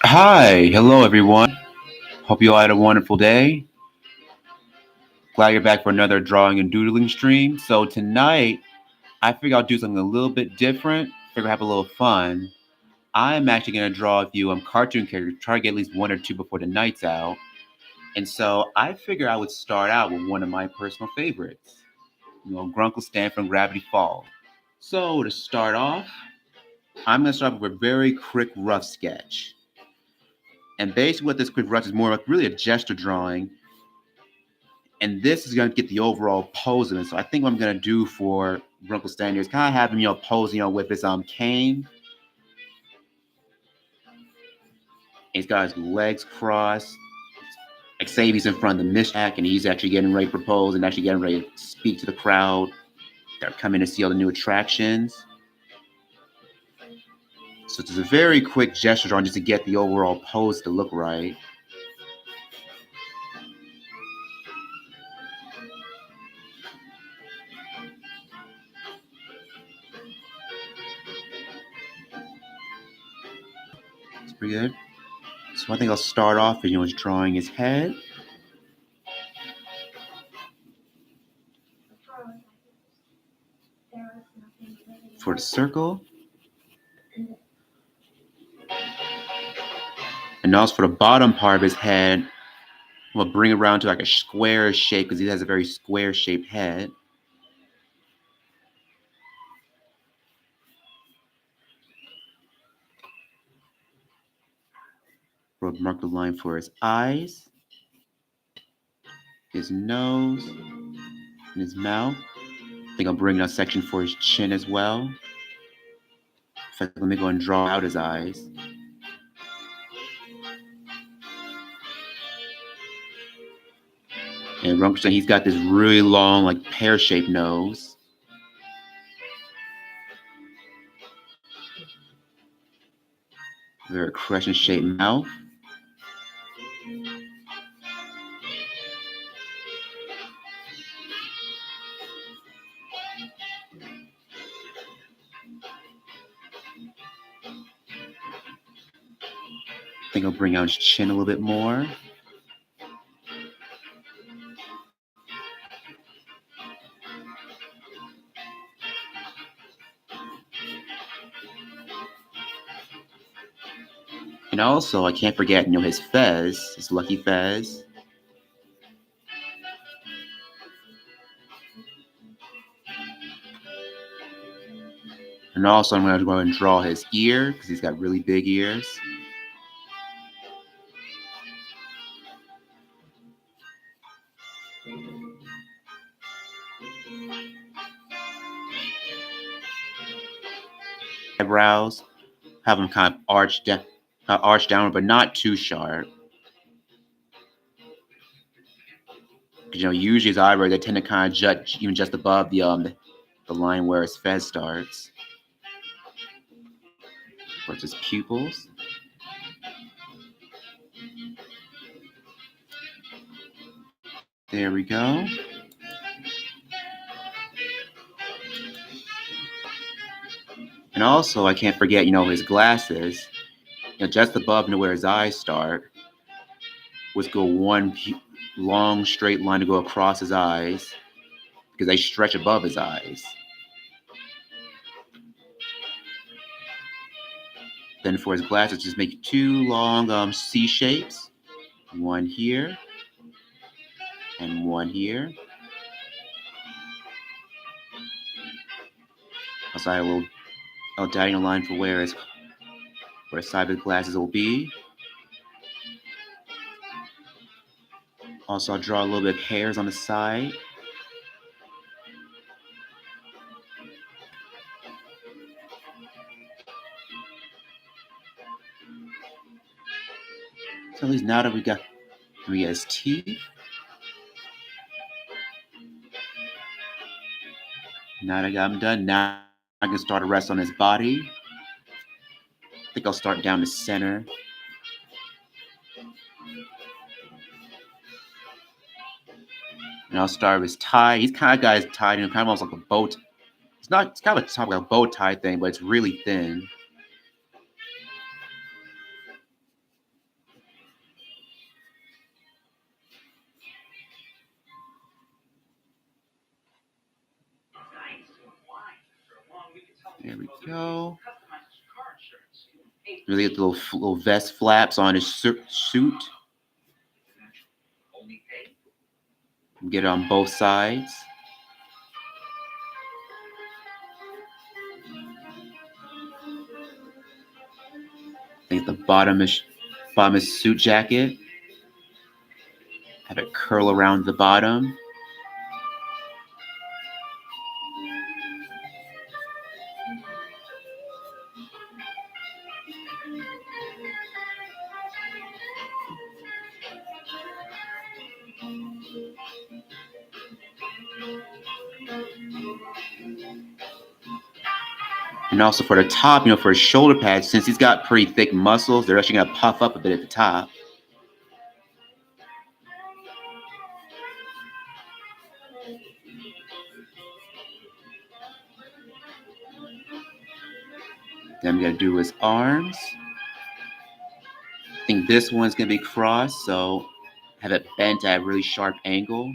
Hi, hello everyone. Hope you all had a wonderful day. Glad you're back for another drawing and doodling stream. So tonight, I figure I'll do something a little bit different. Figure have a little fun. I'm actually gonna draw a few cartoon characters. Try to get at least one or two before the night's out. And so I figure I would start out with one of my personal favorites. Grunkle Stan from Gravity Falls. So to start off, I'm gonna start with a very quick rough sketch. And basically, what this quick rough is more like really a gesture drawing. And this is going to get the overall pose of it. So I think what I'm going to do for Grunkle Stan is kind of have him, posing, with his cane. He's got his legs crossed. Like say he's in front of the mishak and he's actually getting ready to propose and actually getting ready to speak to the crowd that are coming to see all the new attractions. So it's a very quick gesture drawing just to get the overall pose to look right. It's pretty good. So I think I'll start off with, just drawing his head. For the circle. And also for the bottom part of his head, I'm going to bring it around to like a square shape because he has a very square shaped head. We'll mark the line for his eyes, his nose, and his mouth. I think I'll bring in a section for his chin as well. In fact, let me go and draw out his eyes. And Grunkle Stan, he's got this really long, like pear-shaped nose. Very crescent-shaped mouth. I think I'll bring out his chin a little bit more. And also, I can't forget, his fez, his lucky fez. And also, I'm going to go and draw his ear because he's got really big ears. Eyebrows, have them kind of arched downward, but not too sharp. Usually his eyebrows, they tend to kind of jut even just above the line where his fez starts. Towards his pupils. There we go. And also, I can't forget, his glasses. Just above where his eyes start, was go one long straight line to go across his eyes because they stretch above his eyes. Then for his glasses, just make two long C shapes. One here and one here. Also, I will diagonal line for where his side of the glasses will be. Also, I'll draw a little bit of hairs on the side. So at least now that we got his teeth. Now that I got him done, now I can start to rest on his body. I think I'll start down the center. And I'll start with his tie. He's kind of got his tie, kind of almost like a bow tie. It's kind of like a bow tie thing, but it's really thin. There we go. Really get the little vest flaps on his suit. Get it on both sides. I think the bottom is suit jacket. Have it curl around the bottom. And also for the top, for his shoulder pads, since he's got pretty thick muscles, they're actually going to puff up a bit at the top. Then I'm going to do his arms. I think this one's going to be crossed, so have it bent at a really sharp angle.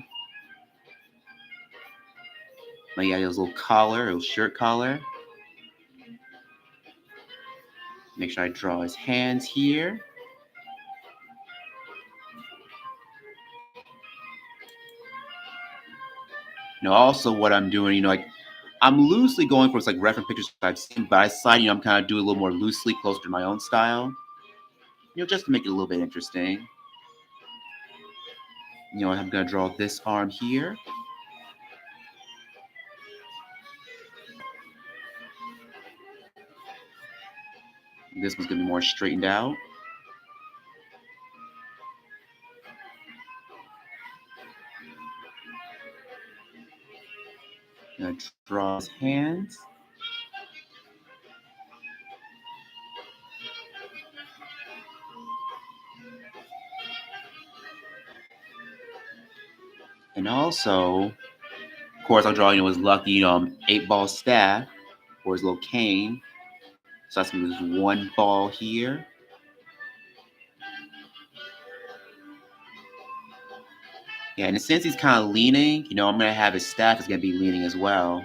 Like he got his little collar, little shirt collar. Make sure I draw his hands here. Also what I'm doing, like I'm loosely going for reference pictures I've seen, but I decided, I'm kind of doing a little more loosely, closer to my own style. Just to make it a little bit interesting. I'm gonna draw this arm here. This one's gonna be more straightened out. I'm gonna draw his hands. And also, of course, I'll draw, his lucky 8-ball staff or his little cane. So that's gonna be this one ball here. Yeah, and since he's kind of leaning, I'm gonna have his staff is gonna be leaning as well.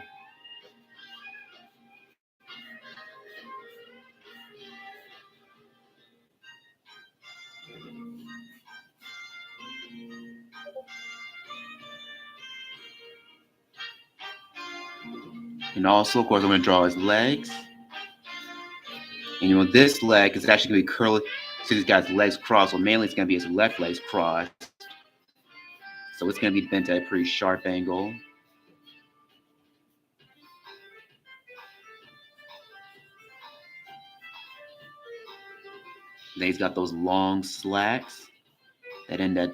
And also, of course, I'm gonna draw his legs. And this leg is actually gonna be curly. So he's got his legs crossed. So mainly it's gonna be his left legs crossed. So it's gonna be bent at a pretty sharp angle. Then he's got those long slacks that end at,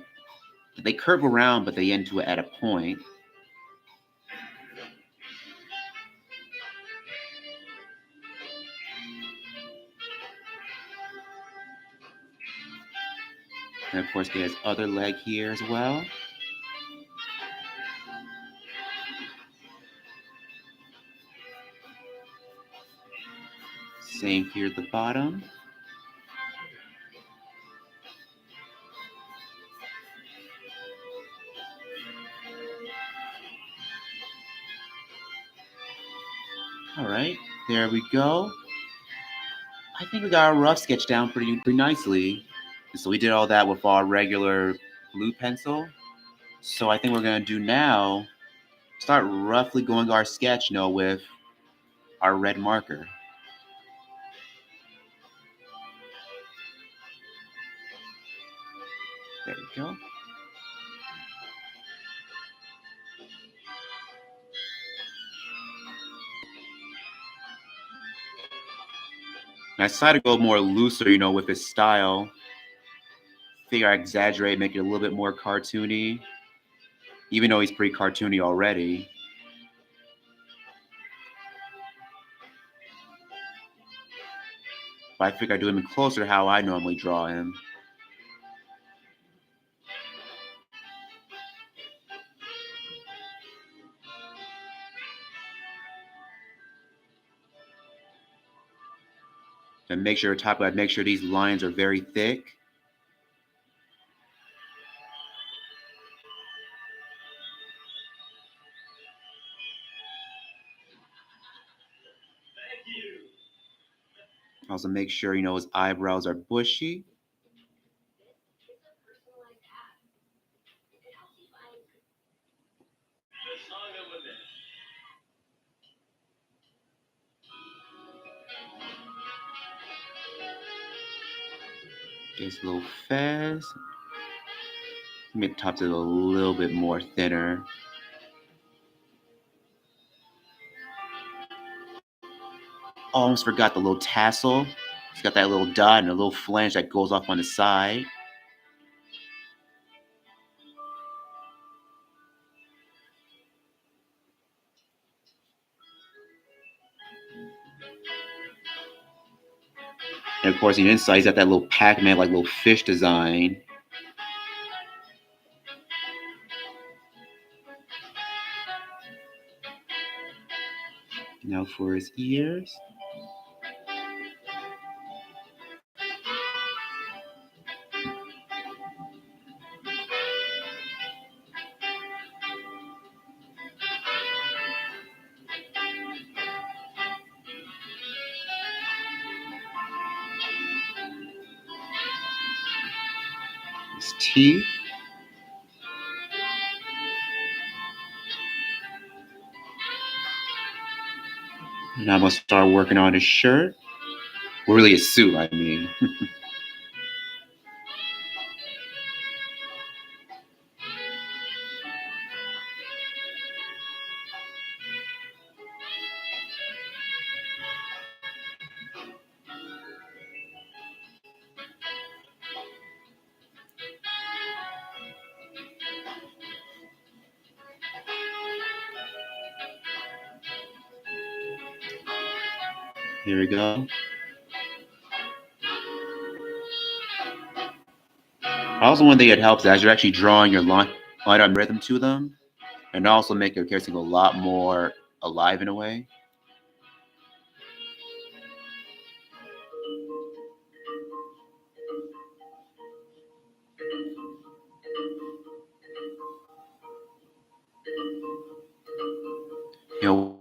they curve around, but they end to at a point. And of course, get his other leg here as well. Same here at the bottom. All right, there we go. I think we got our rough sketch down pretty nicely. So we did all that with our regular blue pencil. So I think we're gonna do now, start roughly going our sketch, with our red marker. There we go. And I decided to go more looser, with his style. Figure I exaggerate, make it a little bit more cartoony, even though he's pretty cartoony already. But I figure I do him closer to how I normally draw him. And make sure these lines are very thick. Also make sure, his eyebrows are bushy. Gets a little fast. Make the top a little bit more thinner. Almost forgot the little tassel. It's got that little dot and a little flange that goes off on the side. And of course, the inside, he's got that little Pac-Man, like little fish design. Now for his ears. His teeth. And I'm going to start working on his shirt. Well, really his suit, I mean. Here we go. Also, one thing that helps is you're actually drawing your line up rhythm to them, and also make your character go a lot more alive in a way.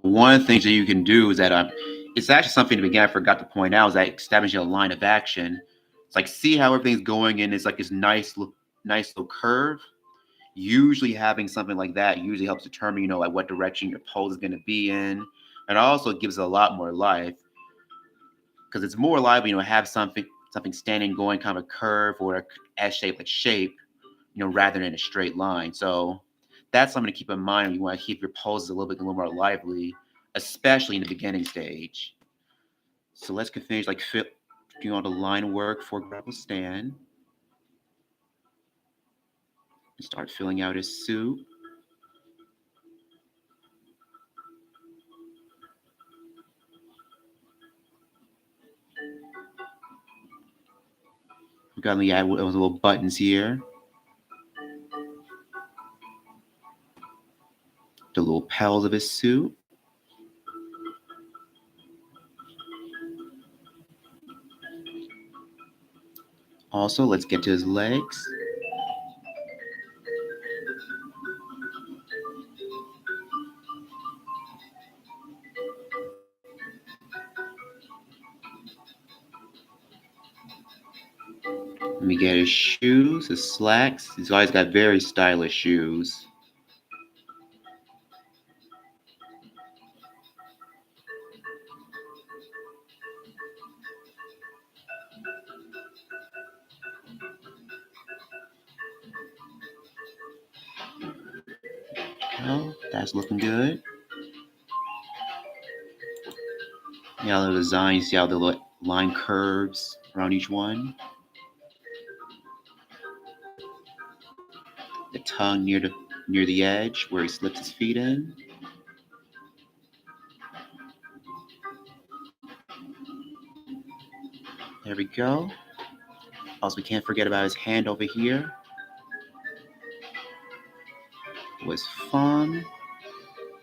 One of the things that you can do is that it's actually something again I forgot to point out is that establishing a line of action. It's like see how everything's going in. It's like this nice little curve. Usually having something like that usually helps determine like what direction your pose is going to be in, and also gives it a lot more life because it's more alive. Have something standing going kind of a curve or a S-shaped shape, rather than a straight line. So that's something to keep in mind when you want to keep your poses a little more lively, especially in the beginning stage. So let's finish doing the line work for Grunkle Stan. Start filling out his suit. We got to add those little buttons here. The little petals of his suit. Also, let's get to his legs. Let me get his shoes, his slacks. He's always got very stylish shoes. Well, that's looking good. Yeah, the design, you see how the line curves around each one. The tongue near the edge where he slips his feet in. There we go. Also, we can't forget about his hand over here. His thumb.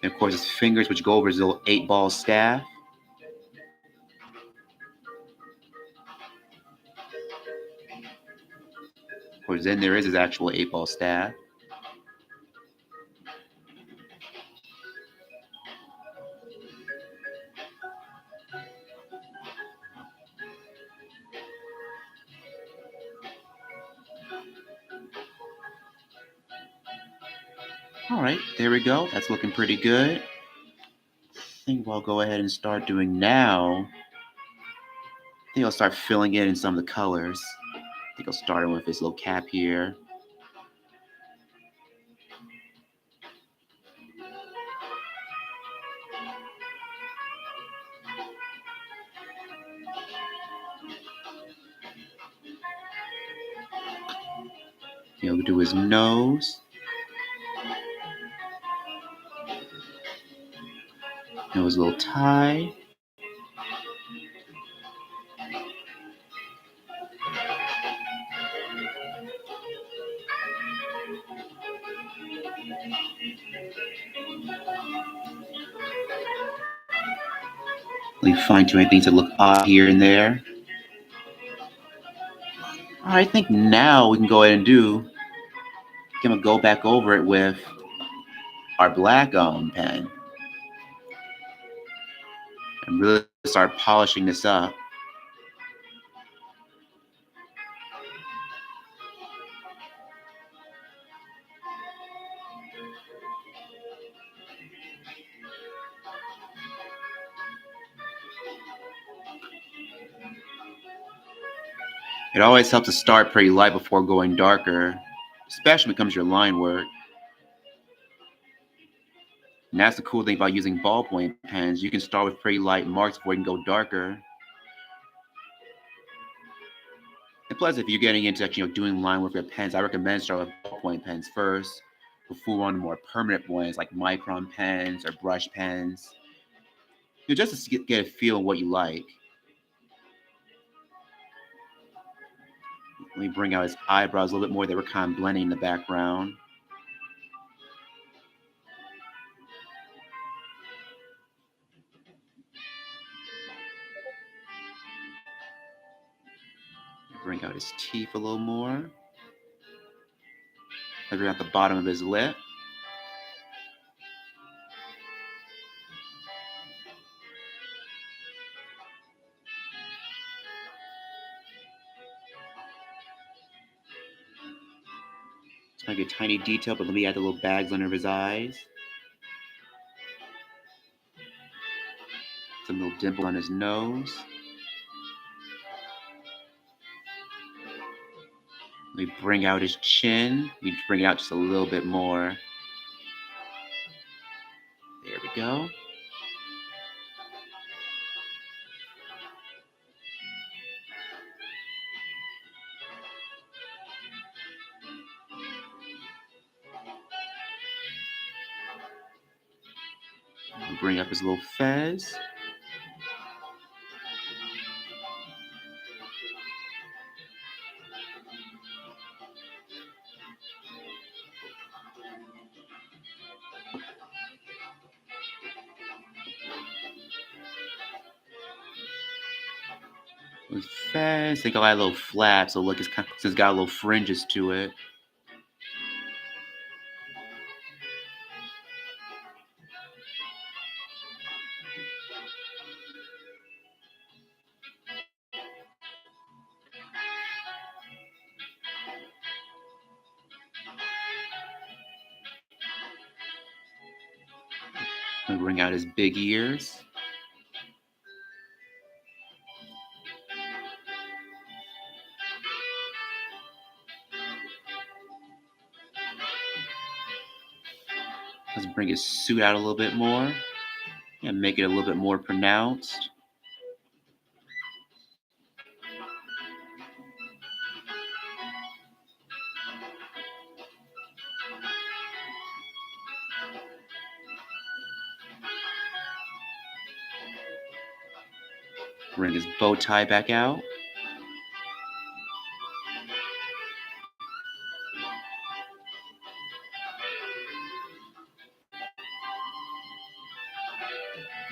And of course his fingers, which go over his little 8-ball staff. Of course, then there is his actual 8-ball staff. All right, there we go. That's looking pretty good. I think what I'll go ahead and start doing now, I think I'll start filling in some of the colors. I think I'll start with this little cap here. We'll do his nose. His little tie. Really fine-tuning things that look odd here and there. All right, I think now we can go ahead and I'm gonna go back over it with our black pen and really start polishing this up. It always helps to start pretty light before going darker, especially when it comes to your line work. And that's the cool thing about using ballpoint pens. You can start with pretty light marks before you can go darker. And plus, if you're getting into actually doing line work with pens, I recommend start with ballpoint pens first before on more permanent ones like micron pens or brush pens. Just to get a feel of what you like. Let me bring out his eyebrows a little bit more. They were kind of blending in the background. Bring out his teeth a little more. Bring out the bottom of his lip. It's like a tiny detail, but let me add the little bags under his eyes. Some little dimple on his nose. Let me bring out his chin. Let me bring it out just a little bit more. There we go. Bring up his little fez. His fez. I think I'll add a little flap, so look, it's got a little fringes to it. And bring out his big ears. Let's bring his suit out a little bit more and make it a little bit more pronounced. Bring his bow tie back out.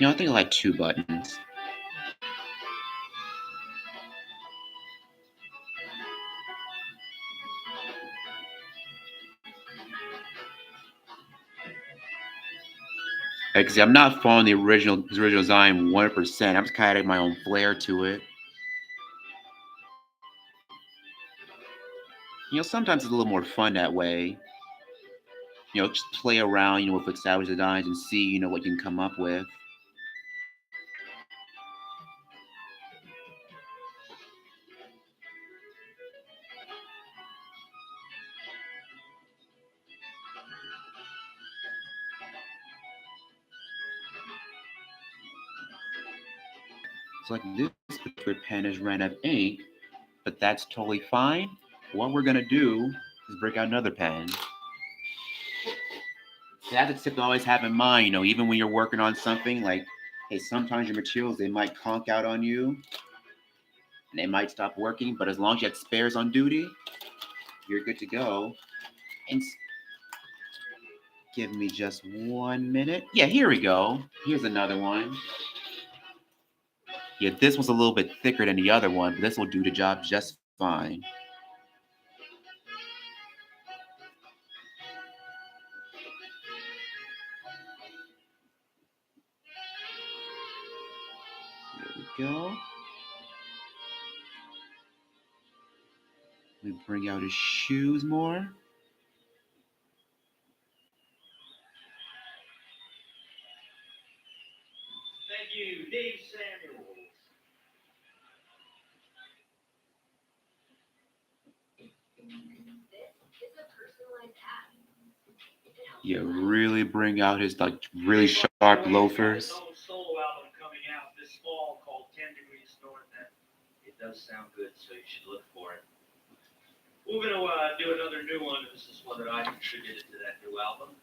I think I like 2 buttons. Because I'm not following his original design 100%. I'm just kind of adding my own flair to it. Sometimes it's a little more fun that way. just play around, with establish designs and see, what you can come up with. So like this particular pen has ran out of ink, but that's totally fine. What we're gonna do is break out another pen. That's a tip to always have in mind, even when you're working on something, like, hey, sometimes your materials, they might conk out on you and they might stop working, but as long as you have spares on duty, you're good to go. And give me just 1 minute. Yeah, here we go. Here's another one. Yeah, this one's a little bit thicker than the other one, but this will do the job just fine. There we go. Let me bring out his shoes more. Thank you, Dave Samuels. Yeah, really bring out his really sharp loafers. Solo album coming out this fall called 10 Degrees North, and it does sound good, so you should look for it. We're going to do another new one. This is one that I contributed to that new album.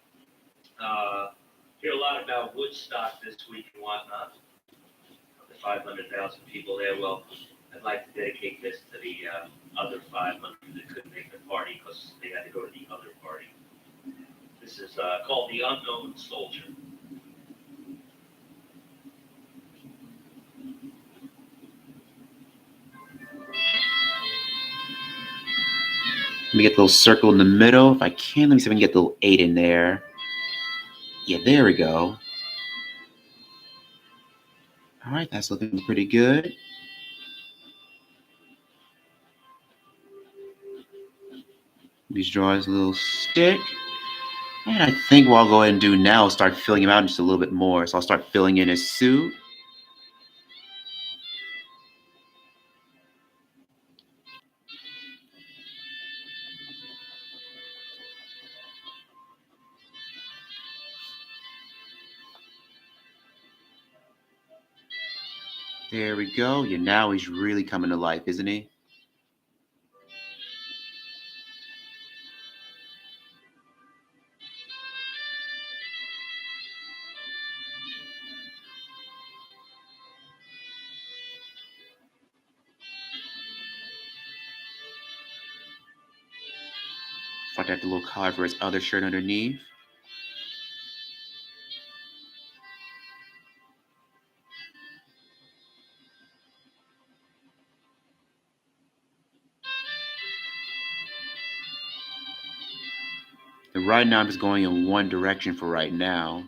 Hear a lot about Woodstock this week and whatnot. The 500,000 people there. Well, I'd like to dedicate this to the other 500 that couldn't make the party because they had to go to the other party. This is called The Unknown Soldier. Let me get the little circle in the middle. If I can, let me see if I can get the little 8 in there. Yeah, there we go. All right, that's looking pretty good. Let me draw his little stick. And I think what I'll go ahead and do now is start filling him out just a little bit more. So I'll start filling in his suit. There we go. Yeah, now he's really coming to life, isn't he? If I got the little collar for his other shirt underneath. And right now I'm just going in one direction for right now.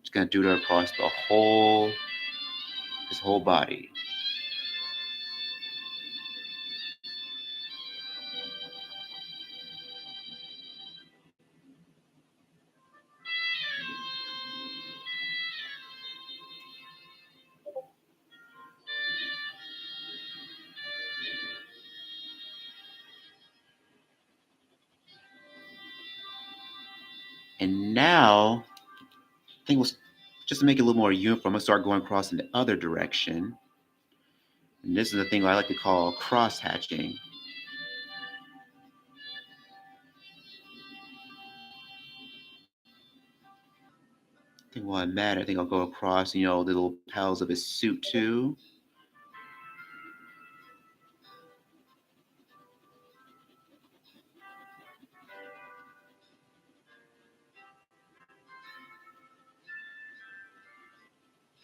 Just gonna do that across his whole body. And now, I think we'll just to make it a little more uniform, I'm gonna start going across in the other direction. And this is the thing I like to call cross hatching. I think while I'm at it, I think I'll go across, the little lapels of his suit too.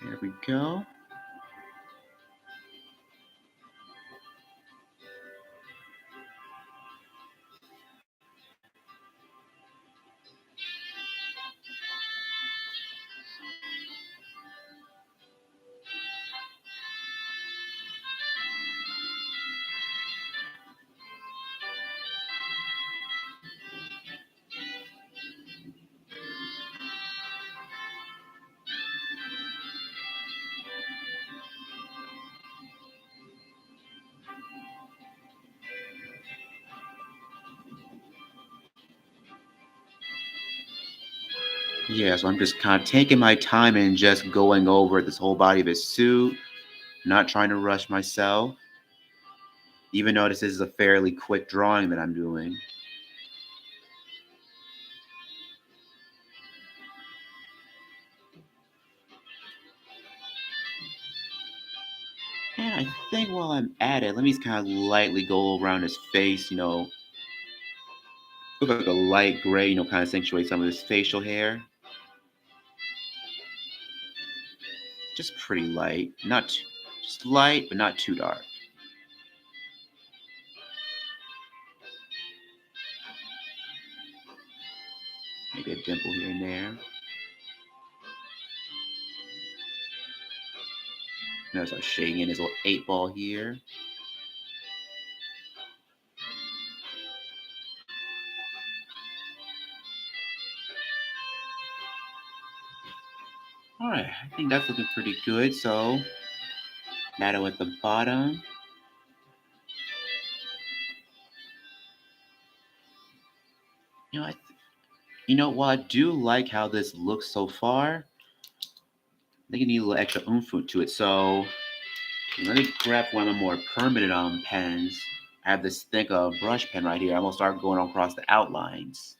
There we go. Yeah, so I'm just kind of taking my time and just going over this whole body of his suit, not trying to rush myself, even though this is a fairly quick drawing that I'm doing. And I think while I'm at it, let me just kind of lightly go around his face, with like a light gray, kind of accentuate some of his facial hair. Just pretty light, just light, but not too dark. Maybe a dimple here and there. Notice I'm shading in his little 8-ball here. All right, I think that's looking pretty good. So, shadow at the bottom. You know, while I do like how this looks so far, I think you need a little extra oomph to it. So, let me grab one of my more permanent pens. I have this thick brush pen right here. I'm gonna start going across the outlines.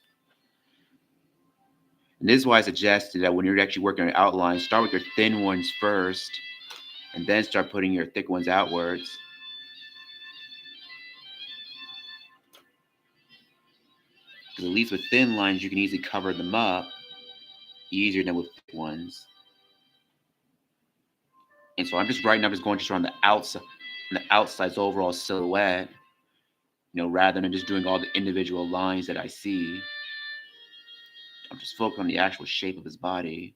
And this is why I suggested that when you're actually working on outlines, start with your thin ones first, and then start putting your thick ones outwards. Because at least with thin lines, you can easily cover them up easier than with thick ones. And so I'm just going just around the outside's overall silhouette, rather than just doing all the individual lines that I see. I'm just focusing on the actual shape of his body.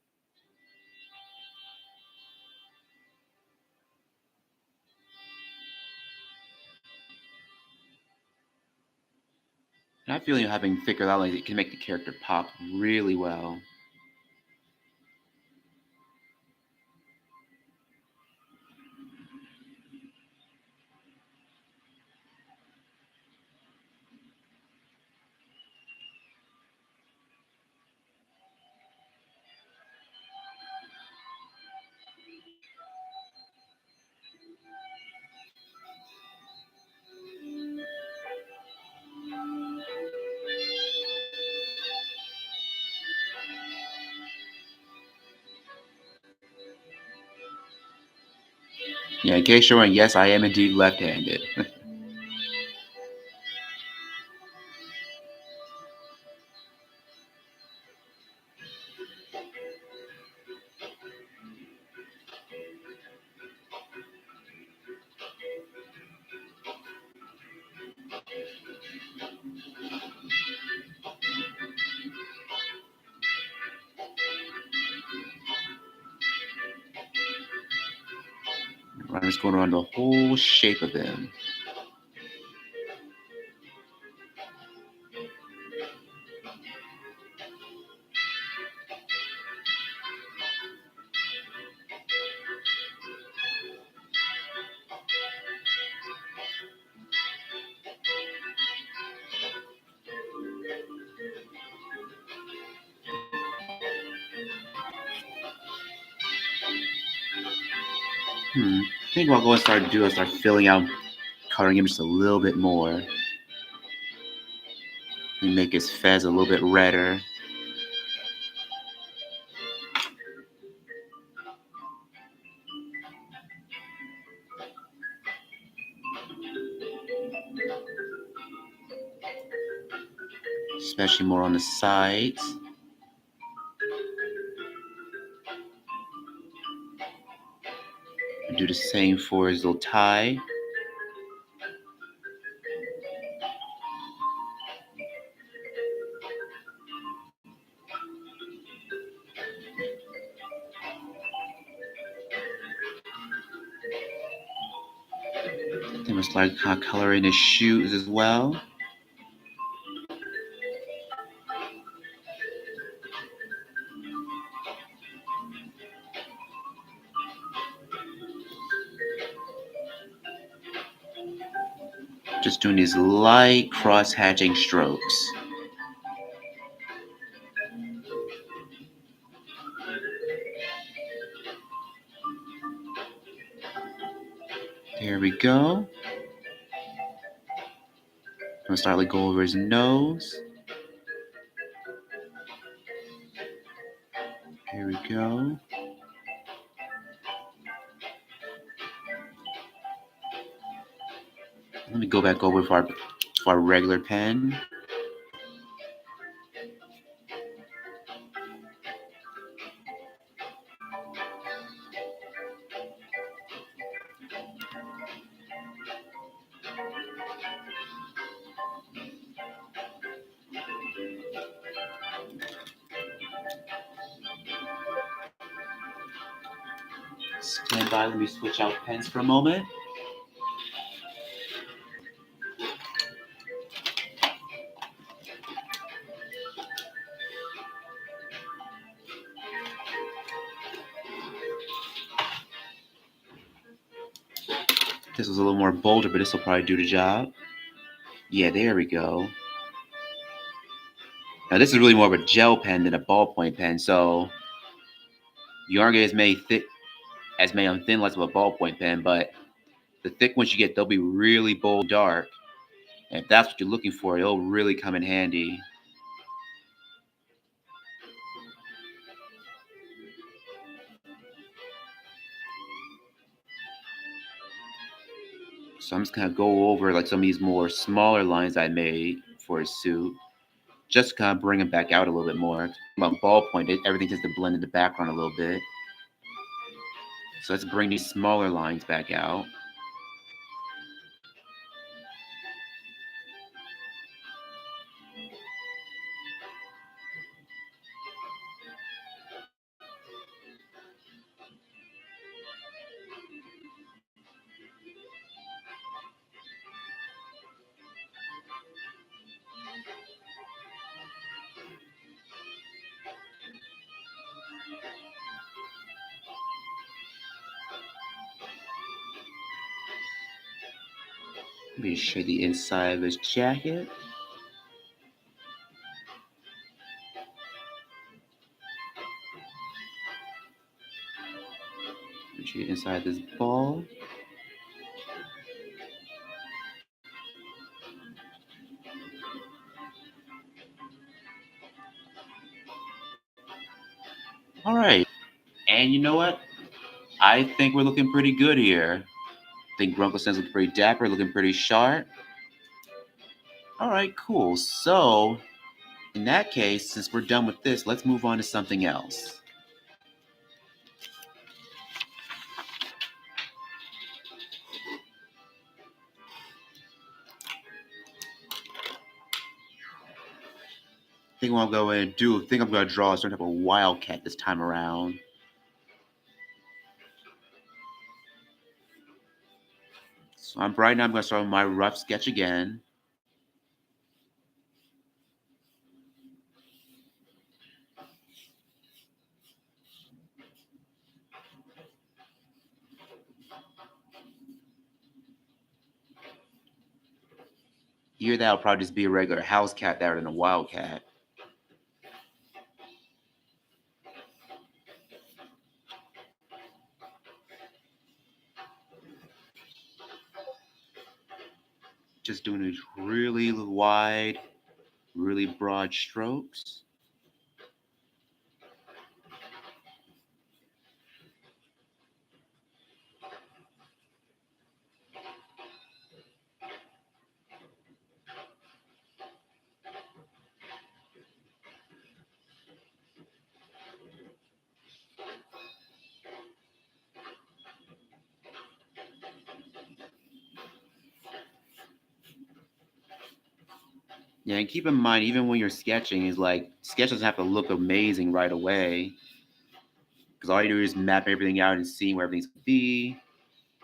And I feel having thicker outlines, it can make the character pop really well. Yeah, in case you're wondering, yes, I am indeed left-handed. I'm just going around the whole shape of him. I think what I'll go and start to do is start filling out, coloring him just a little bit more. And make his fez a little bit redder. Especially more on the sides. And do the same for his little tie. Then we'll start kind of coloring his shoes as well. Just doing these light cross-hatching strokes. There we go. I'm gonna start like go over his nose. Here we go. Let me go back over for our regular pen. Stand by, let me switch out pens for a moment. This was a little more bolder, but this will probably do the job. Yeah, there we go. Now this is really more of a gel pen than a ballpoint pen, so you aren't getting as many on thin lines of a ballpoint pen, but the thick ones you get, they'll be really bold, dark. And if that's what you're looking for, it'll really come in handy. So I'm just gonna go over like some of these more smaller lines I made for his suit, just to kind of bring him back out a little bit more. About ballpoint, everything tends to blend in the background a little bit. So let's bring these smaller lines back out. Let me show you the inside of his jacket. Let me show you inside this ball. All right. And you know what? I think we're looking pretty good here. I think Grunkle Stan's looking pretty dapper, looking pretty sharp. All right, cool. So, in that case, since we're done with this, let's move on to something else. I think what I'm going to do, I think I'm going to draw a certain type of wildcat this time around. So right now I'm going to start with my rough sketch again. Here that'll probably just be a regular house cat rather than a wildcat. Just doing these really wide, really broad strokes. Yeah, and keep in mind, even when you're sketching, is like sketch doesn't have to look amazing right away, because all you do is map everything out and see where everything's gonna be,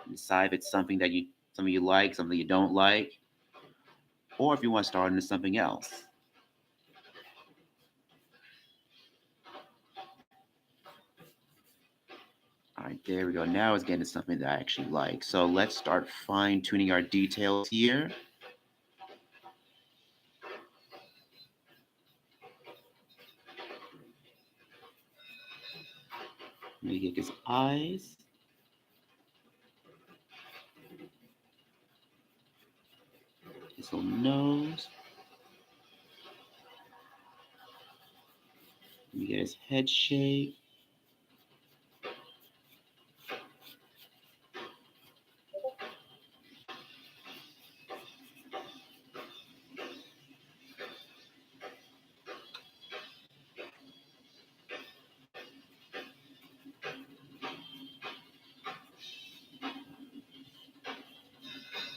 and decide if it's something you like, something you don't like, or if you want to start into something else. All right, there we go. Now it's getting to something that I actually like. So let's start fine tuning our details here. Let me get his eyes. His little nose. Let me get his head shape.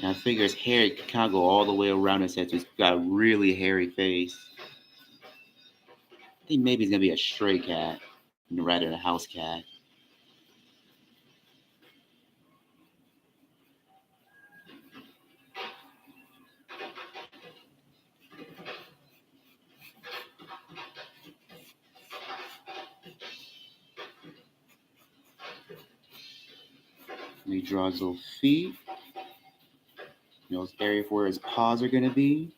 And I figure his hair can kind of go all the way around his head, so he's got a really hairy face. I think maybe he's gonna be a stray cat rather than a house cat. And he draws his little feet. His area for where his paws are gonna be.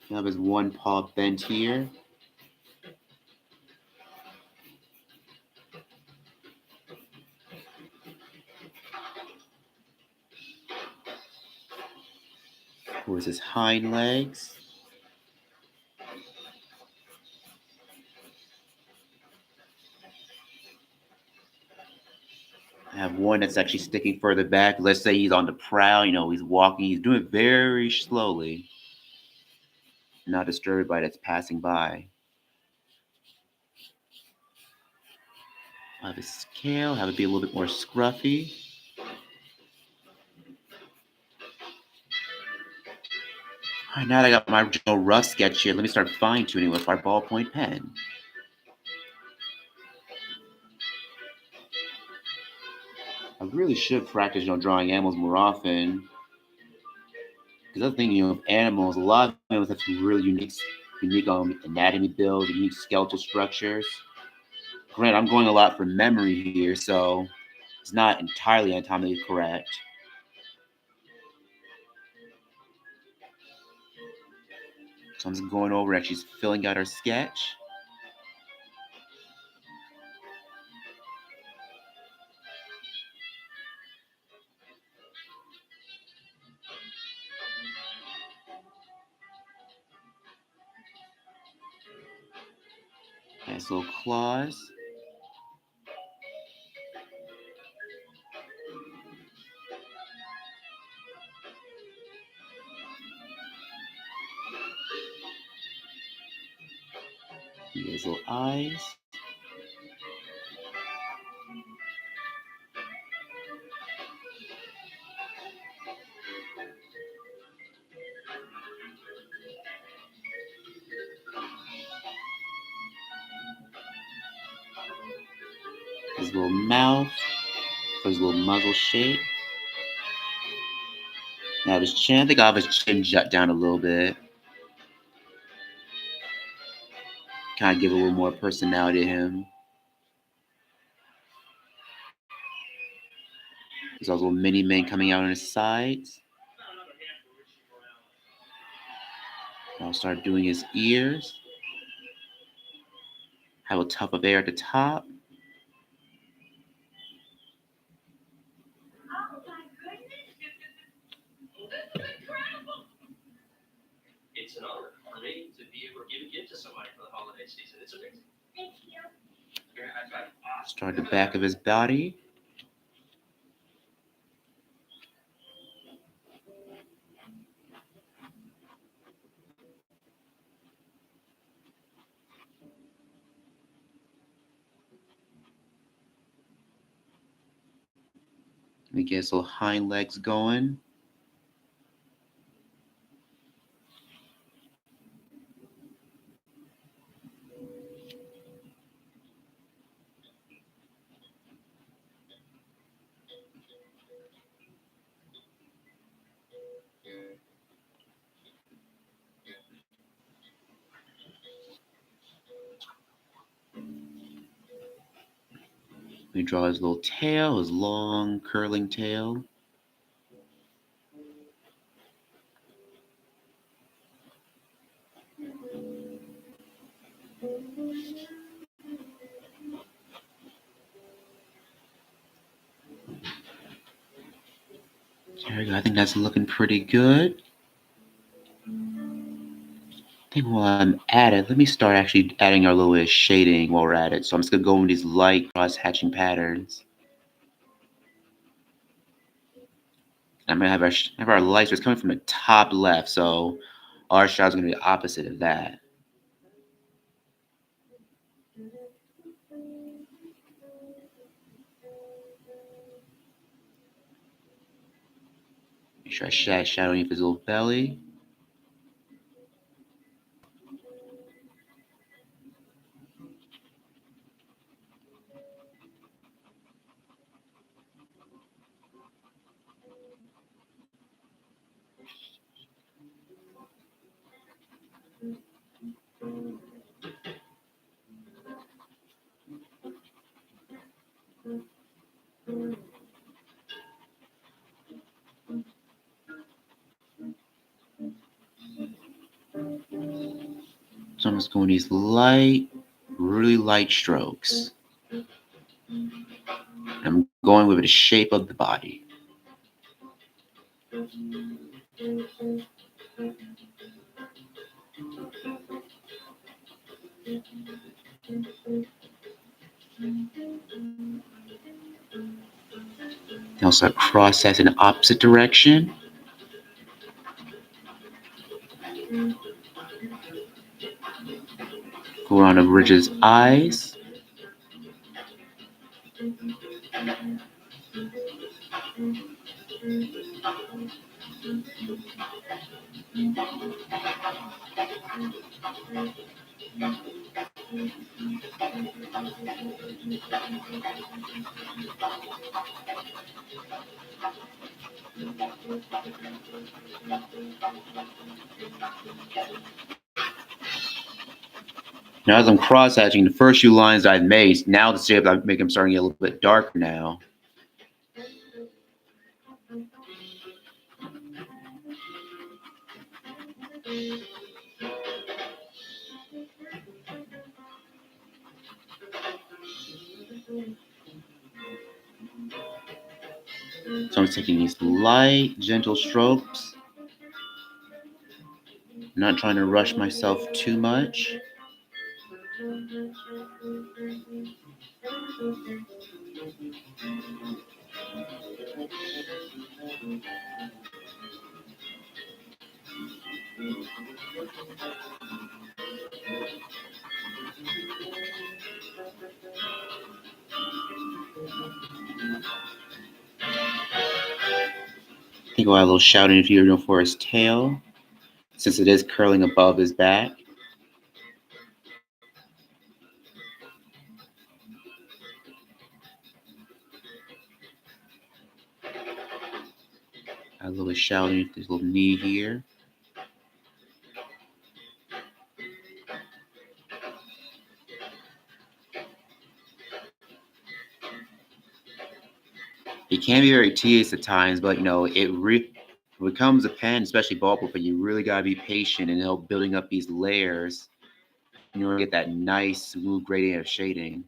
He'll have his one paw bent here. Towards his hind legs. I have one that's actually sticking further back. Let's say he's on the prowl, he's walking, he's doing it very slowly, not disturb everybody that's passing by. I have his scale, have it be a little bit more scruffy. All right, now that I got my original rough sketch here, let me start fine tuning with my ballpoint pen. I really should practice, drawing animals more often. Because other thing, with animals, a lot of animals have some really unique anatomy builds, unique skeletal structures. Granted, I'm going a lot from memory here, so it's not entirely anatomically correct. So I'm just going over and she's filling out her sketch. Nice little claws. His little eyes. His little mouth. His little muzzle shape. Now his chin, I think I'll have his chin jut down a little bit. Kind of give a little more personality to him. There's all those little mini men coming out on his sides. I'll start doing his ears. Have a tuft of air at the top. It's an honor for me to be able to give a gift to somebody for the holiday season. It's amazing. Thank you. Start the back of his body. Let me get his little hind legs going. Let me draw his little tail, his long curling tail. There we go. I think that's looking pretty good. I think while I'm at it, let me start actually adding our little bit of shading while we're at it. So I'm just gonna go in these light cross-hatching patterns. I'm gonna have our lights just coming from the top left, so our shot is gonna be the opposite of that. Make sure I shadow underneath his little belly. So I'm just going these light, really light strokes. I'm going with the shape of the body. Then I'll start cross hatching in the opposite direction. Go around the bridge's eyes. Now as I'm cross hatching, the first few lines I've made, now the shape I make them starting to get a little bit darker now. So I'm taking these light, gentle strokes. I'm not trying to rush myself too much. I think we'll add a little shouting if you're for his tail, since it is curling above his back. Add a little shouting for his little knee here. It can be very tedious at times, but it becomes a pen, especially ballpoint, but you really gotta be patient and building up these layers in order to get that nice smooth gradient of shading.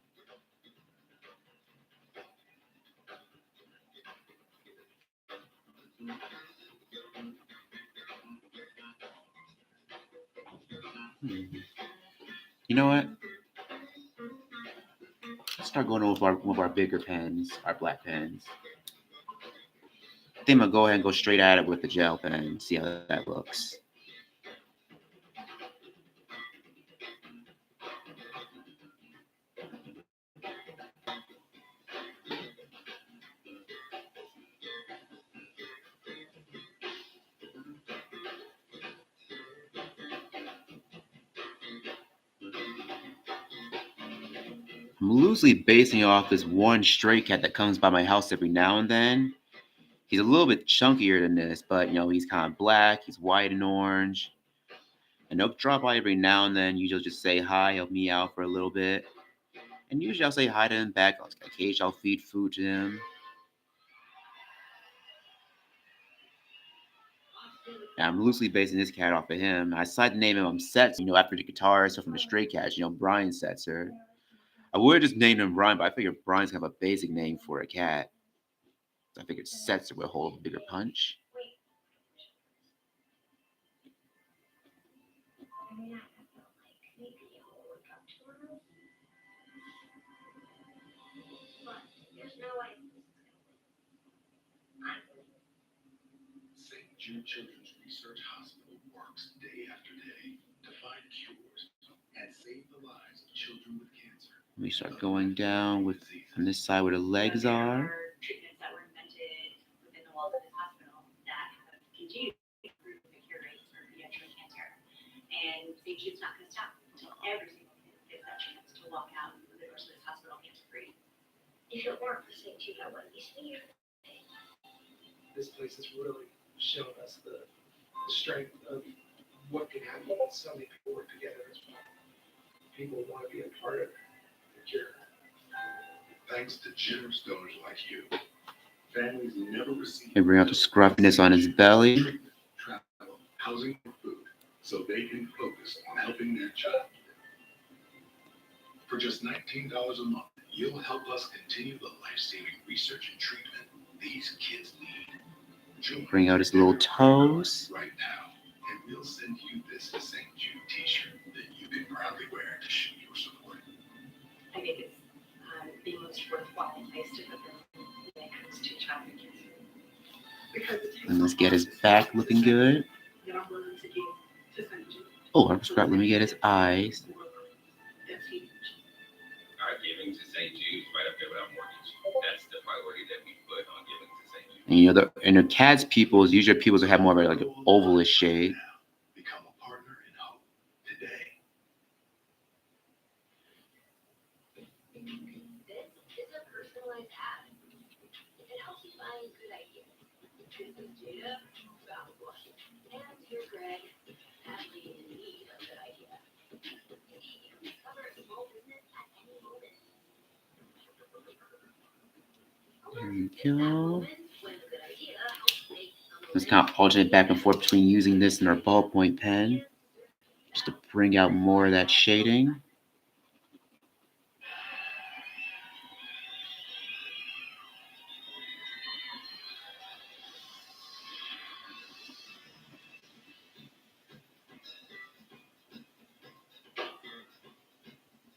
You know what? Let's start going over one of our bigger pens, our black pens. I think I'm gonna go ahead and go straight at it with the gel pen, see how that looks. I'm loosely basing it off this one stray cat that comes by my house every now and then. He's a little bit chunkier than this, but he's kind of black, he's white and orange. And he'll drop by every now and then. Usually just say hi, he'll meow for a little bit. And usually I'll say hi to him back. Occasionally I'll feed food to him. And I'm loosely basing this cat off of him. I decided to name him Setzer, after the guitarist from the Stray Cats, Brian Setzer. I would have just named him Brian, but I figured Brian's kind of a basic name for a cat. I figured Setzer would hold a bigger punch. St. Jude Children's Research Hospital works day after day to find cures and save the lives of children with cancer. We start going down with on this side where the legs are. Treatments that were invented within the walls of this hospital that have continued to improve the cure rates for pediatric cancer. And St. Jude's not going to stop until every single kid gets that chance to walk out the doors of this hospital cancer-free. If it weren't for St. Jude, I wouldn't be sitting here. This place has really shown us the strength of what can happen when so many people work together as well. People want to be a part of the cure. Thanks to generous donors like you, families never receive. They bring out the scruffiness on his belly. treatment, travel, housing, or food, so they can focus on helping their child. For just $19 a month, you'll help us continue the life-saving research and treatment these kids need. Join Bring out his little toes. right now, and we'll send you this St. Jude t-shirt that you can proudly wear to show your support. I think it's the most worthwhile place to put them when it comes to childhood cancer. Because it takes And let's get his back looking good. that I'm willing to give to St. Jude. Oh, I'm scrap. Let me get his eyes. That's huge. Our giving to St. Jude's right up there with our mortgage. That's the priority that we put on giving to St. Jude. And the cat's pupils, usually pupils will have more of a, like an ovalish shade. Become a partner in hope today. This is a personalized app. It helps you find good ideas. This is Jada, and here's Greg, actually in need of a good idea. You can discover a small business at any moment. There you go. When a good idea helps make Let's kind of alternate back and forth between using this and our ballpoint pen, just to bring out more of that shading.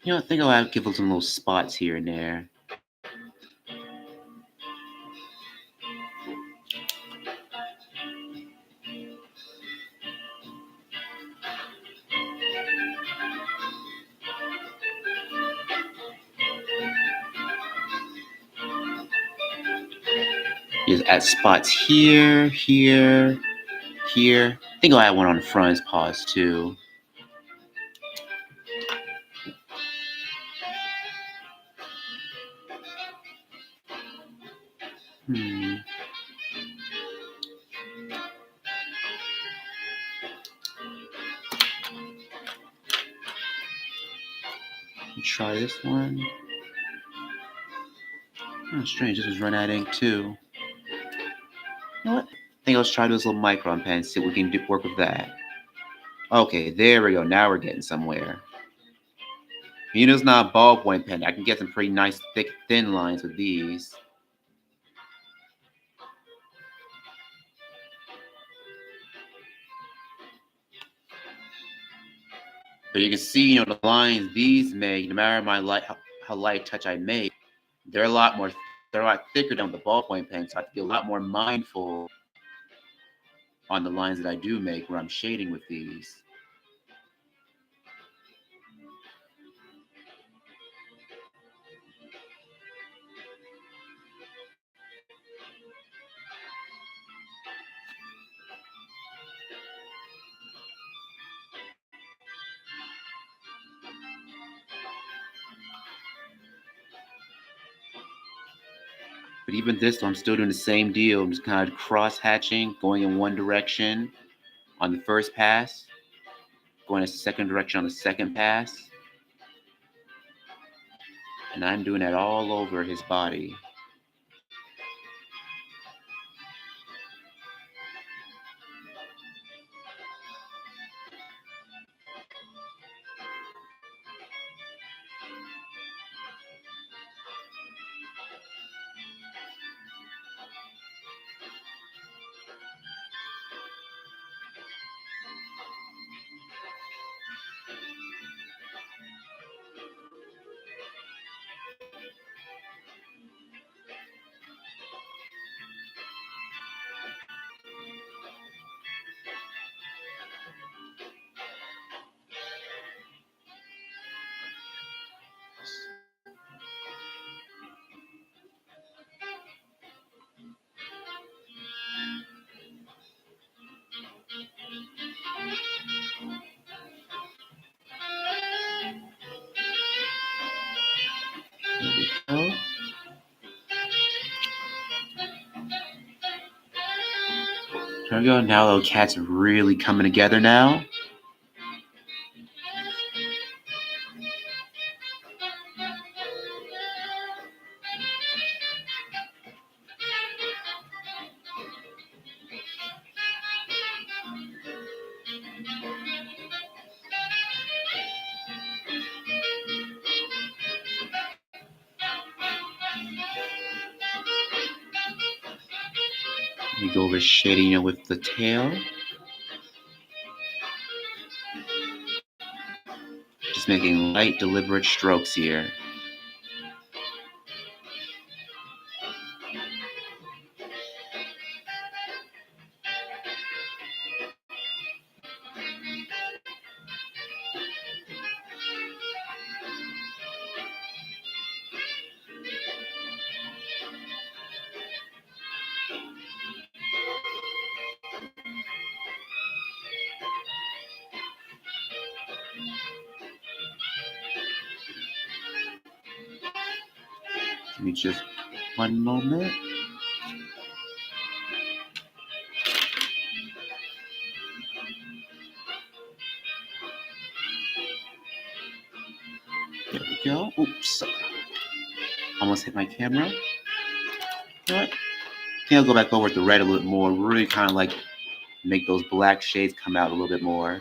You know, I think I'll give them some little spots here and there. Just add spots here, here, here. I think I'll add one on the front of his paws too. Try this one. Oh, strange. This was run out of ink too. You know what? I think let's try this little micron pen. See what we can work with that. Okay, there we go. Now we're getting somewhere. You know, it's not a ballpoint pen. I can get some pretty nice, thick, thin lines with these. But you can see, you know, the lines these make, no matter how light touch I make, they're a lot thicker than the ballpoint pen. So I have to be a lot more mindful on the lines that I do make where I'm shading with these. But even this, I'm still doing the same deal. I'm just kind of cross-hatching, going in one direction on the first pass, going a second direction on the second pass. And I'm doing that all over his body. There we go. Now little cat's really coming together now. We go over shading it with the tail. Just making light, deliberate strokes here. Give me just one moment. There we go. Oops. Almost hit my camera. You know what? I think I'll go back over with the red a little bit more. Really kind of like make those black shades come out a little bit more.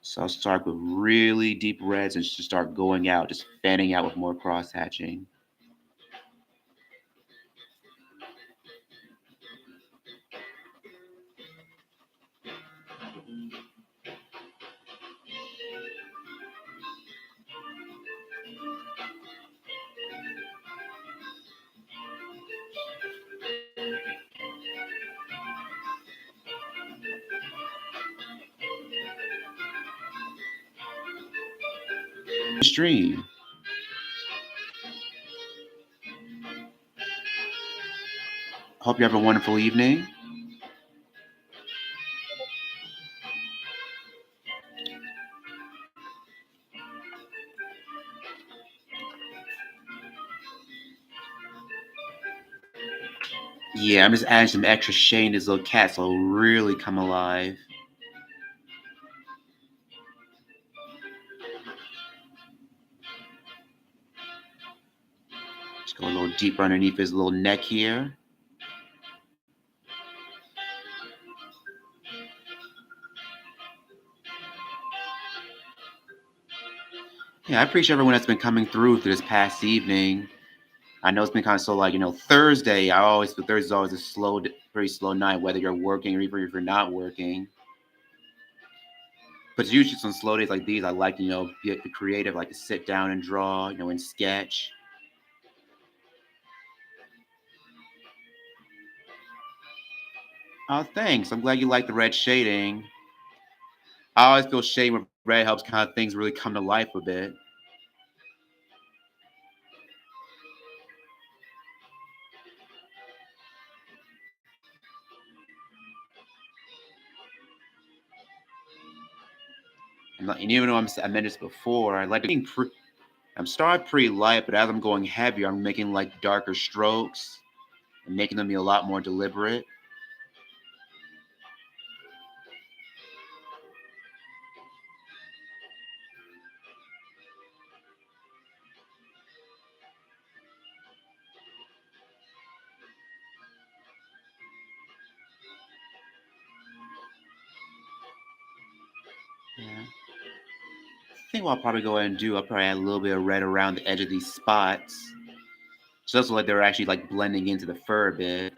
So I'll start with really deep reds and just start going out, just fanning out with more cross hatching. Stream. Hope you have a wonderful evening. Yeah, I'm just adding some extra shade to this little cat so it'll really come alive. Just go a little deeper underneath his little neck here. Yeah, I appreciate everyone that's been coming through this past evening. I know it's been kind of slow, like, Thursday. I always feel Thursday's always a pretty slow night, whether you're working or even if you're not working. But usually on slow days like these, I like, be creative, like to sit down and draw, and sketch. Oh, thanks. I'm glad you like the red shading. I always feel shading with red helps kind of things really come to life a bit. And even though I mentioned this before, I like to I'm starting pretty light, but as I'm going heavier, I'm making like darker strokes and making them be a lot more deliberate. Yeah. I think what I'll probably go ahead and do, I'll probably add a little bit of red around the edge of these spots. Just so like they're actually like blending into the fur a bit.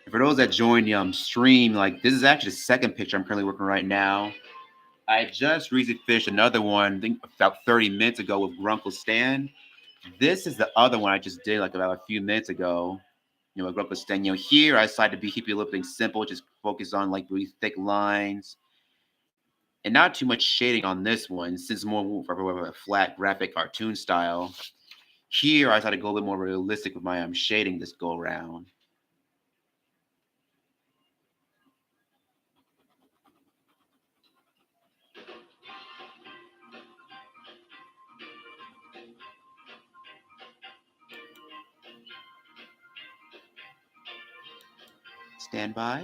And for those that joined the stream, like this is actually the second picture I'm currently working right now. I just recently finished another one, I think about 30 minutes ago with Grunkle Stan. This is the other one I just did like about a few minutes ago. With Grunkle Stan. Here I decided to keep it a little bit simple, just focus on like really thick lines. And not too much shading on this one, since it's more of a flat graphic cartoon style. Here I decided to go a little more realistic with my shading this go around. Stand by.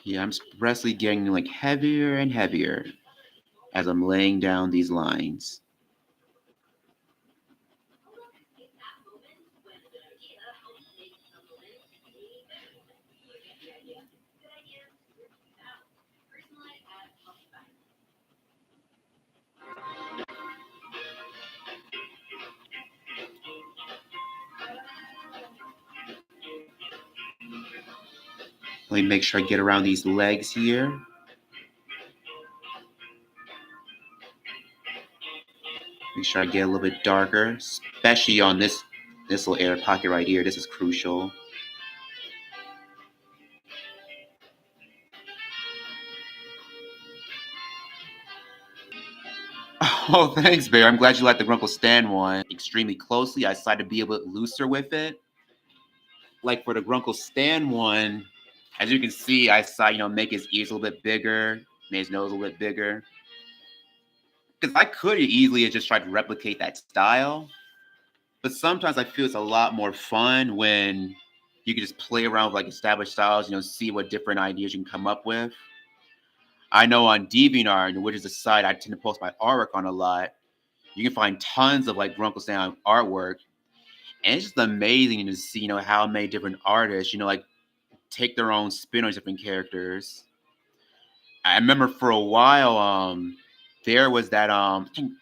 Yeah, I'm progressively getting like heavier and heavier as I'm laying down these lines. Let me make sure I get around these legs here. Make sure I get a little bit darker, especially on this little air pocket right here. This is crucial. Oh, thanks, Bear. I'm glad you liked the Grunkle Stan one extremely closely. I decided to be a bit looser with it. Like for the Grunkle Stan one, as you can see, I decided, make his ears a little bit bigger, make his nose a little bit bigger. Because I could easily have just tried to replicate that style. But sometimes I feel it's a lot more fun when you can just play around with like established styles, see what different ideas you can come up with. I know on DeviantArt, which is a site I tend to post my artwork on a lot, you can find tons of like Grunkle Stan artwork. And it's just amazing to see, how many different artists, like take their own spin on different characters. I remember for a while, there was that I think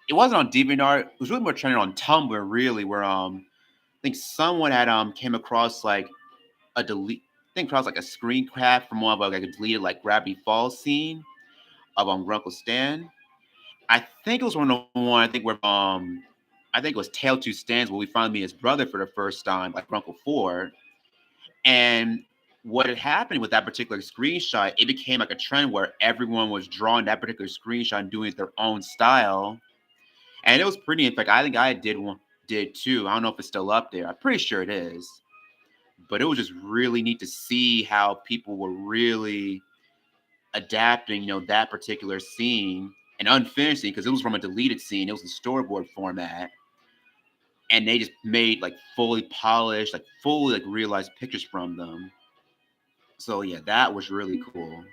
it wasn't on DeviantArt, it was really more trending on Tumblr, really, where I think someone had came across like a delete I think across like a screen cap from one of like a deleted like Gravity Falls scene of Grunkle Stan. I think it was one of the one I think where I think it was Tale Two Stands where we finally meet his brother for the first time, like Grunkle 4. And what had happened with that particular screenshot, it became like a trend where everyone was drawing that particular screenshot and doing it their own style. And it was pretty. In fact, I think I did too. I don't know if it's still up there. I'm pretty sure it is. But it was just really neat to see how people were really adapting, that particular scene and unfinished scene because it was from a deleted scene. It was in storyboard format, and they just made like fully polished, like fully like realized pictures from them. So yeah, that was really cool.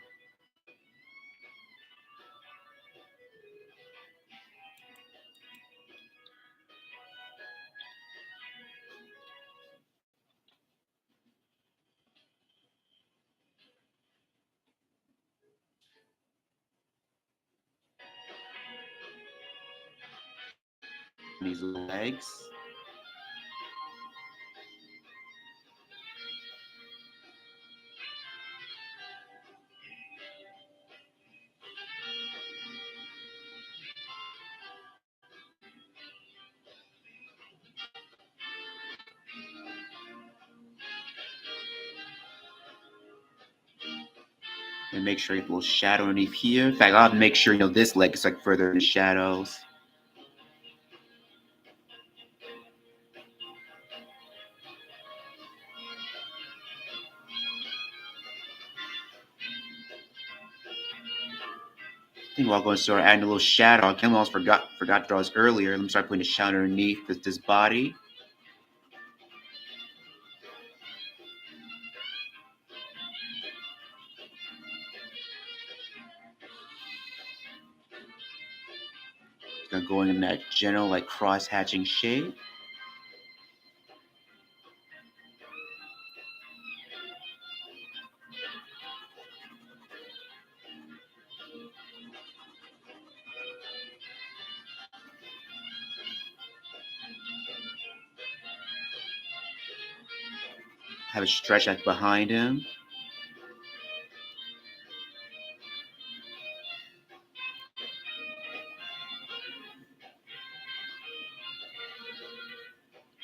These legs. And make sure you have a little shadow underneath here. In fact, I'll have to make sure, this leg is like further in the shadows. I think while going to start adding a little shadow, I almost forgot to draw this earlier. Let me start putting the shadow underneath this body. Then going in that general like cross hatching shape. Have a stretch out behind him.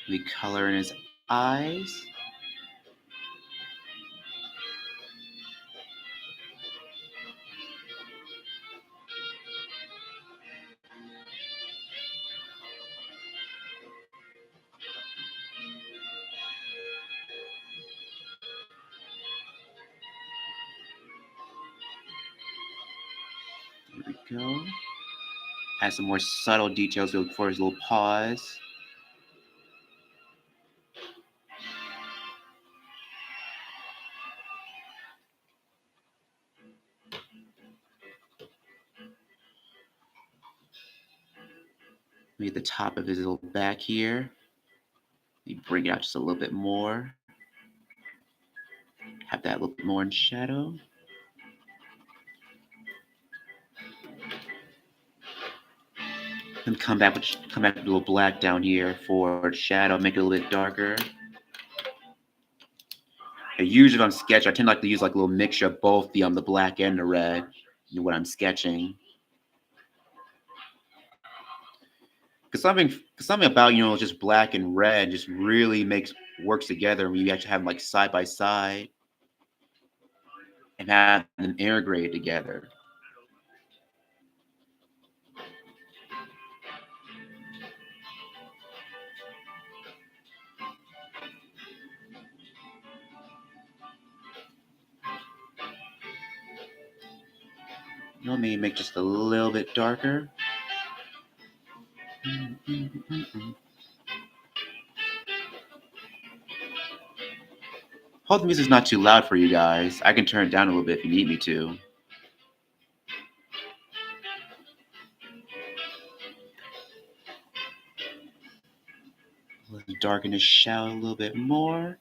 We color in his eyes. go. Add some more subtle details for his little paws. Maybe the top of his little back here. You bring it out just a little bit more. Have that a little bit more in shadow. Then come back with a little black down here for shadow, make it a little bit darker. And usually if I'm sketching, I tend to like to use like a little mixture of both the black and the red when I'm sketching. Because something about just black and red just really works together when you actually have them like side by side and have them integrated together. Maybe make just a little bit darker. Hope the music's not too loud for you guys. I can turn it down a little bit if you need me to. Let's darken his shadow a little bit more.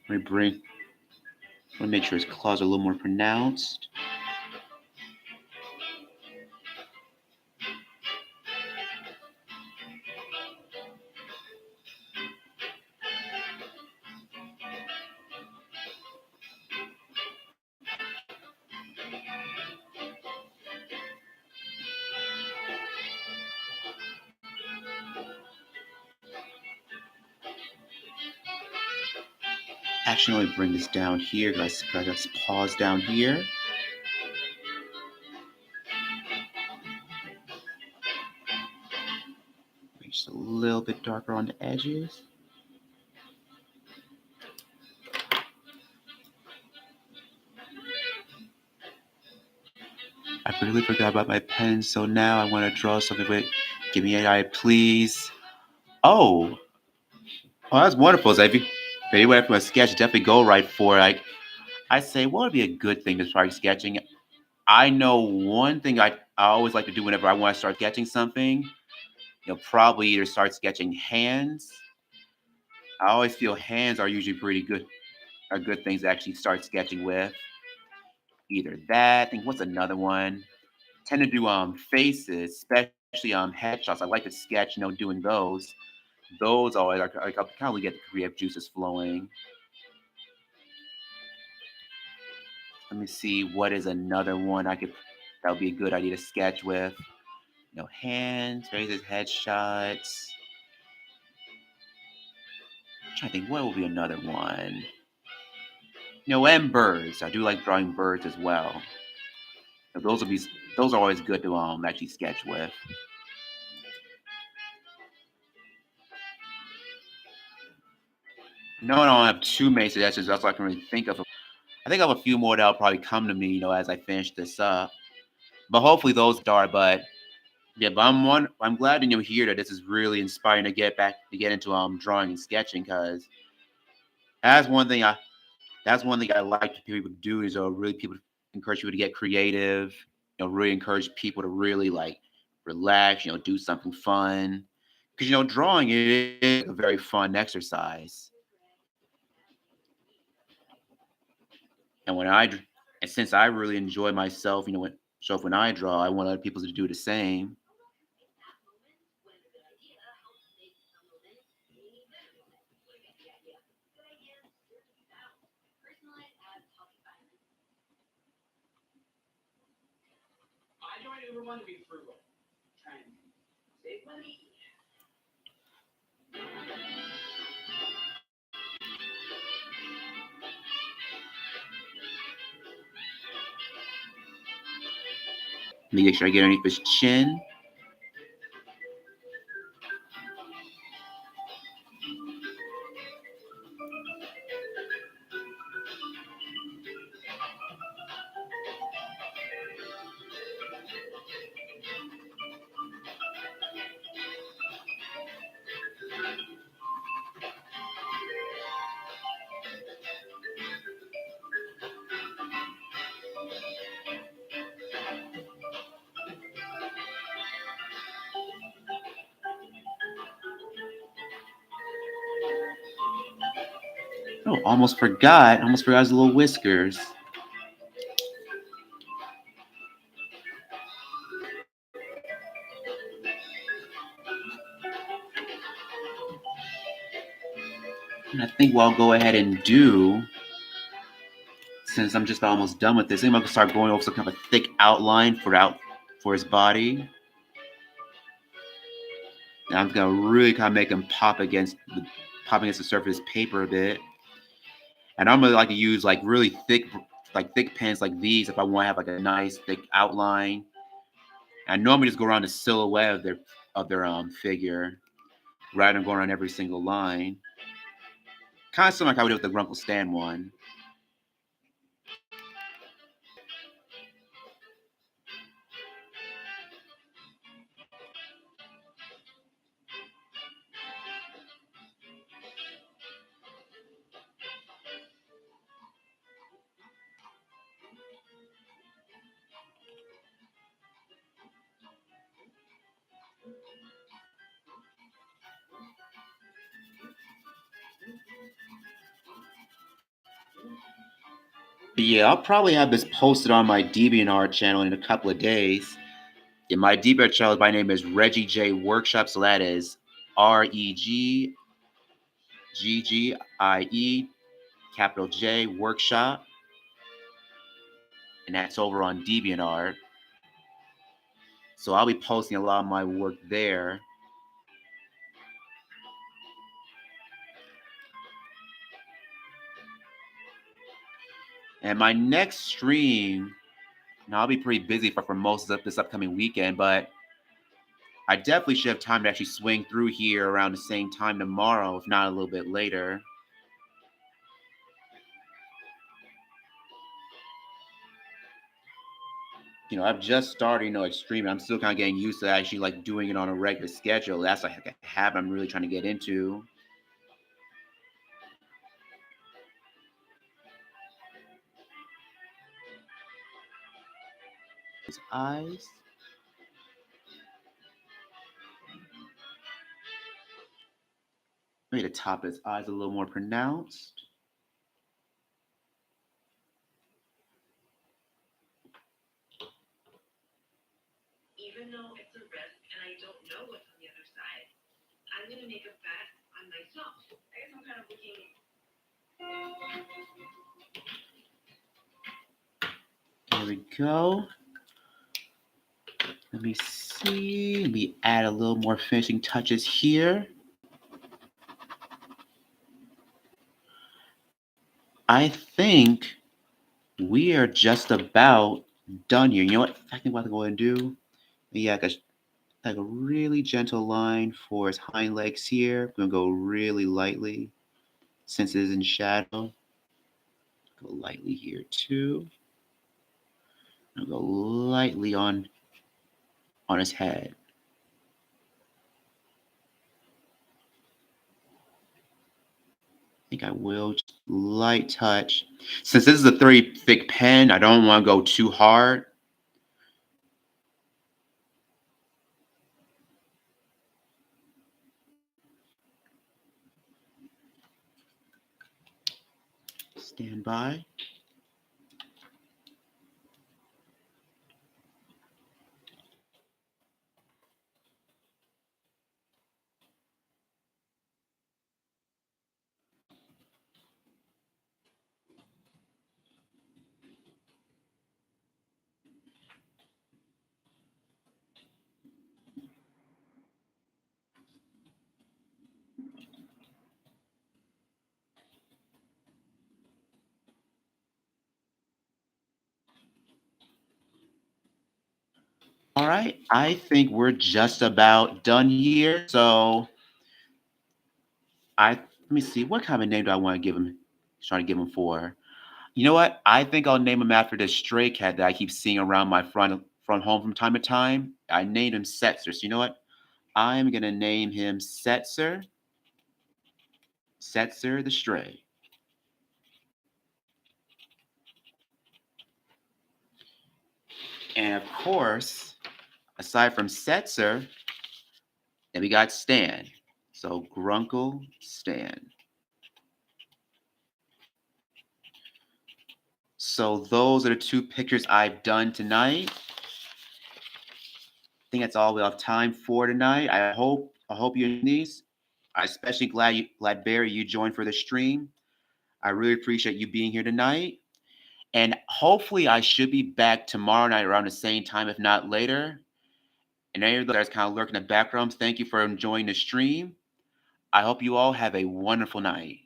Want to make sure his claws are a little more pronounced. Actually, let me bring this down here because I got some paws down here. Make just a little bit darker on the edges. I really forgot about my pen, so now I want to draw something with. Give me an eye, please. Oh, that's wonderful. So if anyone from a sketch, definitely go right for it. I say, what would be a good thing to start sketching? I know one thing I always like to do whenever I want to start sketching something. Probably either start sketching hands. I always feel hands are usually pretty good, are good things to actually start sketching with. Either that. I think what's another one? Tend to do faces, especially headshots. I like to sketch, doing those. Those always are like kind of get the creative juices flowing. Let me see what is another one that would be a good idea to sketch with. Hands, faces, headshots. I'm trying to think what will be another one. And birds. I do like drawing birds as well. Those are always good to actually sketch with. No, I don't have too many suggestions. That's all I can really think of. I think I have a few more that'll probably come to me, as I finish this up. But hopefully those are. But yeah, but I'm glad to hear that this is really inspiring to get into drawing and sketching because that's one thing I like people to do is really people encourage people to get creative. Really encourage people to really relax. Do something fun because drawing it is a very fun exercise. And since I really enjoy myself, when I draw, I want other people to do the same. I don't ever want to be frugal. Try and save money. Make sure I get underneath his chin. Oh, almost forgot. Almost forgot his little whiskers. And I think what I'll go ahead and do, since I'm just about almost done with this, I think I'm gonna start going over some kind of a thick outline for his body. And I'm gonna really kind of make him pop against the surface paper a bit. And I'm gonna like to use like really thick pens like these if I want to have like a nice thick outline. And I normally just go around the silhouette of their figure rather than going around every single line. Kind of similar like I would do with the Grunkle Stan one. But yeah, I'll probably have this posted on my DeviantArt channel in a couple of days. And my DeviantArt channel by name is Reggie J Workshop, so that is REGGGIE capital J Workshop, and that's over on DeviantArt. So I'll be posting a lot of my work there. And my next stream, now I'll be pretty busy for most of this upcoming weekend, but I definitely should have time to actually swing through here around the same time tomorrow, if not a little bit later. I've just started, like streaming. I'm still kind of getting used to actually like doing it on a regular schedule. That's like a habit I'm really trying to get into. His eyes. Maybe the top of his eyes a little more pronounced. Even though it's a risk and I don't know what's on the other side, I'm gonna make a bet on myself. I guess I'm kind of looking. There we go. Let me see. Let me add a little more finishing touches here. I think we are just about done here. You know what? I think what I'm going to do, yeah, like a really gentle line for his hind legs here. I'm going to go really lightly since it is in shadow. Go lightly here too. I'll go lightly on his head. I think I will just light touch. Since this is a very thick pen, I don't want to go too hard. Stand by. All right, I think we're just about done here. So let me see, what kind of name do I want to give him? Trying to give him for. You know what? I think I'll name him after this stray cat that I keep seeing around my front home from time to time. I named him Setzer. So you know what? I'm gonna name him Setzer. Setzer the stray. And of course, aside from Setzer, then we got Stan. So Grunkle Stan. So those are the two pictures I've done tonight. I think that's all we have time for tonight. I hope you enjoyed these. I'm especially glad Barry you joined for the stream. I really appreciate you being here tonight. And hopefully I should be back tomorrow night around the same time, if not later. And any of those guys kind of lurking in the background, thank you for enjoying the stream. I hope you all have a wonderful night.